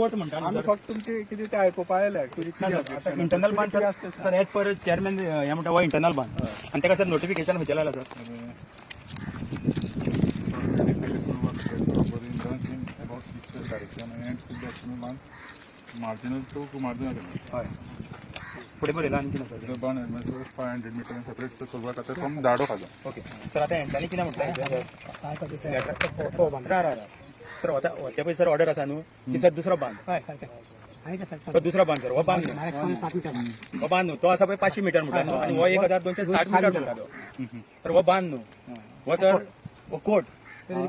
Court म्हणटा आम्ही फक्त तुमची किती ते आयकोपा आयल्या इंटरनल बांध सर एज पर चेअरमॅन हे म्हणटा हो इंटरनल बांध आणि ताका सर नोटिफिकेशन खंयचे लायला सर मार्जिनल टू मार्जिनल हय फुडें बरयला आनी कितें सर 500 मीटर सेपरेट चलवा खातीर कम दाडो खालो ओके सर आतां हेंच्यांनी कितें म्हटलें सर होते पळय सर ऑर्डर आसा न्हू की सर दुसरो बांद तो दुसरो बांद सर हो बांद न्हू हो बांद न्हू तो आसा पळय 500 मीटर म्हणटा न्हू आनी हो 1260 मीटर म्हणटा तो तर हो बांद न्हू हो सर हो कोर्ट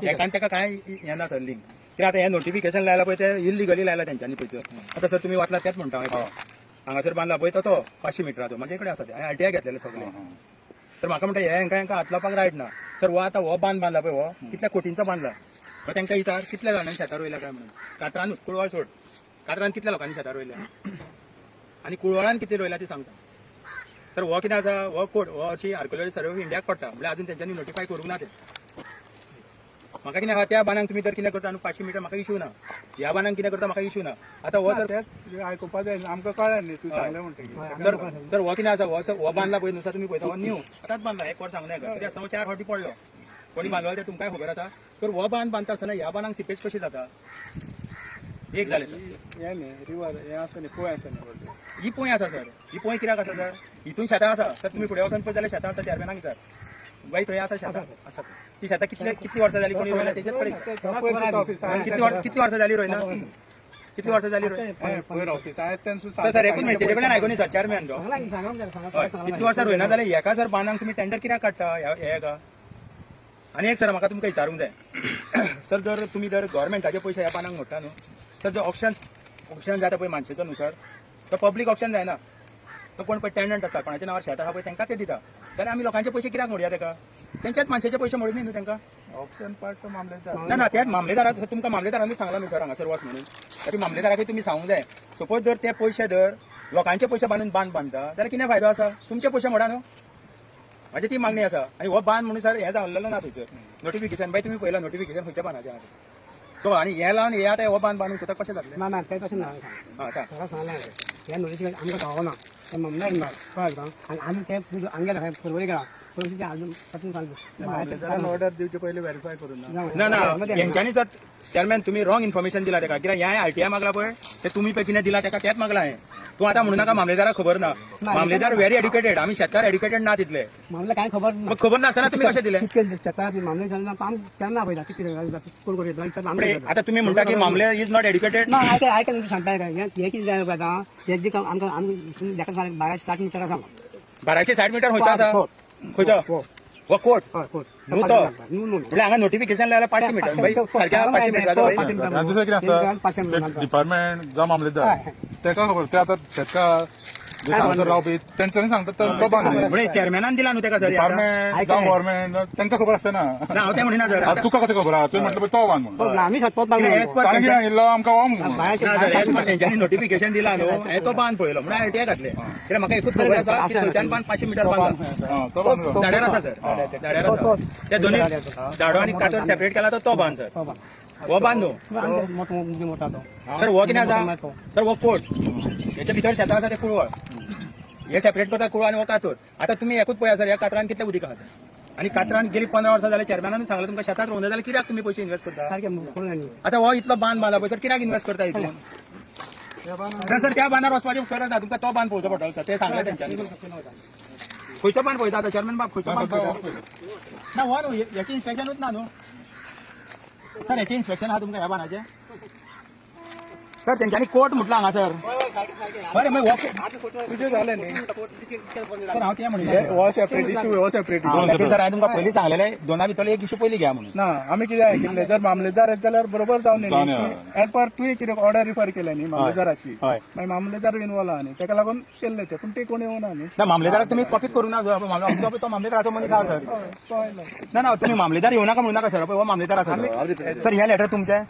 एकान ताका कांय हें ना सर लिंक कित्याक आतां हें नोटिफिकेशन लायला पळय तें इलिगली लायला तेंच्यांनी पळय आतां सर तुमी वाचला तेंच म्हणटा हांगासर बांदला पळय तो 500 मिटराचो म्हाजे कडेन आसा ते हांवें आरटीआय घेतलेले सगळे तर म्हाका म्हणटा हेंका हात लावपाक रायट ना सर हो आतां हो बांद बांदला पळय हो कितल्या कोटींचो बांदला तांकां विचार कितल्या जाणांनी शेतार वयल्या काय म्हणून कातरान कुळवळ सोड कातरान कितल्या लोकांनी शेतार वयल्या आनी कुळवळान कितले रोयला ती सांगता सर हो कितें आसा हो कोर्ट हो अशी आर्किओलॉजी सर्वे ऑफ इंडियाक पडटा म्हणल्यार अजून तेंच्यांनी नोटिफाय करूंक ना ते म्हाका कितें आहा त्या बांदाक तुमी तर कितें करता न्हू 500 मिटर म्हाका इशू ना ह्या बांदाक कितें करता म्हाका इशू ना आतां हो सर आयकोपा जाय आमकां कळ्ळें न्ही तूं सांगलें म्हणटा सर सर हो कितें आसा हो बांदला पळय नुस्ता तुमी पळयता हो न्यू आतांच बांदला एक वर सांगूं नाका कित्याक आसता हो 4 फावटी पडलो कोणी बांदलो ते तुमकां खबर आसा तर हो बांद बांदता आसतना ह्या बांदाक सिपेज कशी जाता एक जालें सर हें न्ही रिवर हें आसा न्ही पोय आसा न्ही ही पोंय आसा सर ही पोंय कित्याक आसा सर हितून शेतां आसा सर तुमी फुडें वचून पळय जाल्यार शेतां आसा चेअरमॅनाक विचार बाई थंय आसा शेतां आसा ती शेतां कितली वर्सां जालीं कोणी रोयल्या तेजेच पळय कितली वर्सां जालीं रोयना कितली वर्सां जालीं पयर ऑफिस आयज सर सर एकूच मिनट तेजे कडल्यान आयकून सर चेअरमॅन तो कितली वर्सां रोयना जाल्यार हेका सर बांदाक तुमी टेंडर कित्याक काडटा हेका आनी एक सर म्हाका तुमकां विचारूंक जाय सर जर तुमी जर गव्हर्मेंटाचे पयशे ह्या बांदाक मोडटा न्हू सर जो ऑप्शन जाता पळय मानशेचो न्हू सर तो पब्लीक ऑप्शन जायना तो कोण पळय टेनंट आसा कोणाच्या नांवार शेत आहा पळय तांकां ते दिता जाल्यार आमी लोकांचे पयशे कित्याक मोडया ताका तेंच्याच मानशेचे पयशे मोडून न्ही तांकां ऑप्शन पार्ट मामलेदार ना ना त्याच मामलेदाराक तुमकां मामलेदारांनी सांगला न्हू सर हांगासर वच म्हणून त्या मामलेदाराकय तुमी सांगूंक जाय सपोज जर ते पयशे जर लोकांचे पयशे बांदून बांदता जाल्यार कितें फायदो आसा तुमचे पयशे मोडा न्हू म्हाजी ती मागणी आसा आनी हो बांद म्हणून सर हें जाल्लो ना थंयसर नोटिफिकेशन बाय तुमी पळयलां नोटिफिकेशन खंयच्या बांदाचें आसा तो आनी हें लावन हे आतां हो बांद बांदून सुद्दां कशें जातलें ना ना तें तशें ना हां सांग ताका सांगलें हें नोटिफिकेशन आमकां गावना तें मम्नाक ना कळ्ळें तुका आनी आमी तें आमगे परवरी गेला परवरी तें आजून पासून मामलेदारान ऑर्डर दिवचे पयलीं व्हेरीफाय करून ना ना हेंच्यांनी सर चेअरमॅन तुम्ही रॉंग इन्फॉर्मेशन दिला ताका कित्याक हें आरटीआय मागला पळय ते तुमी पळय कितें दिला ताका तेंच मागला हें तूं आतां म्हणूं नाका मामलेदाराक खबर ना मामलेदार व्हेरी एड्युकेटेड आमी शेतकार एड्युकेटेड ना तितले मामले कांय खबर ना मग खबर नासतना तुमी कशें दिले कितके शेतां मामले जालें काम केन्ना पळयता कितें कोण कोण आतां तुमी म्हणटा की मामले इज नॉट एड्युकेटेड ना आयका तुमी सांगता काय हें कितें जाय पळय आतां हें जी आमकां आमी लेखा सांग 1260 मिटर आसा 1260 मिटर खंयचो आसा खंयचो हो कोर्ट न्हू तो म्हणजे हांगा नोटिफिकेशन लायला 500 मिटर सारक्या 500 मिटराचो दुसरें कितें आसता डिपार्टमेंट जावं मामलेदार तेका खबर ते आतां शेतकार जे हांगासर रावपी तेंच्यांनी सांगता तो बांद म्हणजे चेअरमॅनान दिला न्हू ताका सर डिपार्टमेंट जावं गव्हर्मेंट तांकां खबर आसता ना ना हांव तें म्हणिना सर आतां तुका कशें खबर आहा तुवें म्हटलें तो बांद म्हणून आमी सतत ताणें कितें येयल्लो आमकां हो म्हणून तेंच्यांनी नोटिफिकेशन दिला न्हू हांवें तो बांद पळयलो म्हणून आरटीआय घातले कित्याक म्हाका एकूच खबर आसा की थंयच्यान बांद 500 मिटर बांदला तो बांद दाड्यार आसा सर दाड्यार आसा ते दोन्ही दाडो आनी कातर सेपरेट केला तो बांद सर हो बांद न्हू मोठा तो सर हो कितें आसा सर हो कोर्ट हेच्या भितर शेतां आसा ते कुळवळ हे सेपरेट करता कुळवळ आनी हो कातर आतां तुमी एकूच पळया सर ह्या कातरान कितले उदीक आहा आनी कातरान गेली 15 वर्सां जाल्यार चेअरमॅनान सांगलें तुमकां शेतांत रोवना जाल्यार कित्याक तुमी पयशे इन्वेस्ट करता आतां हो इतलो बांद बांदला पळय तर कित्याक इन्वेस्ट करता इतले सर त्या बांदार वचपाचें गरज ना तुमकां तो बांद पळोवचो पडटलो सर ते सांगलें तेंच्यांनी खंयचो बांद पळयता आतां चेअरमॅन बाब खंयचो बांद पळयता ना हो न्हू हेचें इन्स्पेक्शनूच ना न्हू सर हेचें इन्स्पेक्शन आहा तुमकां ह्या बांदाचें सर तेंच्यांनी कोर्ट म्हटलं हांगा सर बरें मागीर तुजें जालें न्ही सर हांव तें म्हणलें हो सेपरेट इशू हो सेपरेट इशू सर हांवें तुमकां पयलीं सांगलेलें दोना भितर एक इशू पयलीं घ्या म्हणून ना आमी कितें आयकिल्लें जर मामलेदार येत जाल्यार बरोबर जावन न्ही एज पर तुवें कितें ऑर्डर रिफर केल्या न्ही मामलेदाराची हय मागीर मामलेदार इनवॉल्व आहा न्ही तेका लागून केल्लें तें पूण ते कोण येवना न्ही ना मामलेदाराक तुमी कॉपीच करूं ना तो मामलेदाराचो मनीस आहा सर तो आयलो ना ना तुमी मामलेदार येवं नाका म्हणूं नाका सर पळय हो मामलेदार आसा सर हें लेटर तुमचें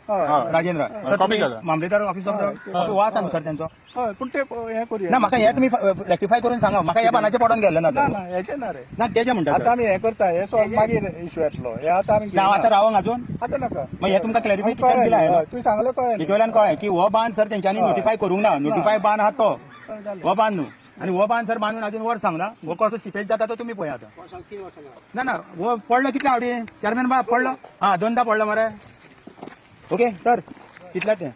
राजेंद्र सर मामलेदार ऑफिस हो आसा न्हू सर तेंचो हय पूण ते हें करूया ना म्हाका हे तुम्ही रेक्टिफाय करून सांगा म्हाका ह्या बांदाचे पडून गेले ना ना सर. ना हेचे ना रे ना तेजे म्हणटा आतां आमी हें करता हे सॉल्व मागीर इश्यू येतलो हे आतां आमी ना आता रावंक अजून आतां नाका मग हे तुमकां क्लॅरिफिकेशन दिला तुवें सांगलें कळ्ळें हिशोब्यान कळ्ळें की हो बांद सर तेंच्यांनी नोटिफाय करूंक ना नोटिफाय बांद आहा तो हो बांद न्हू आणि हो बांद सर बांदून अजून वर सांगना हो कसो सिपेज जाता तो तुम्ही पळया आता 3 वर्सां ना ना हो पडलो कितल्या आवडी चेअरमॅन बा पडलो हा 2दा पडलो मरे ओके सर कितल्या ते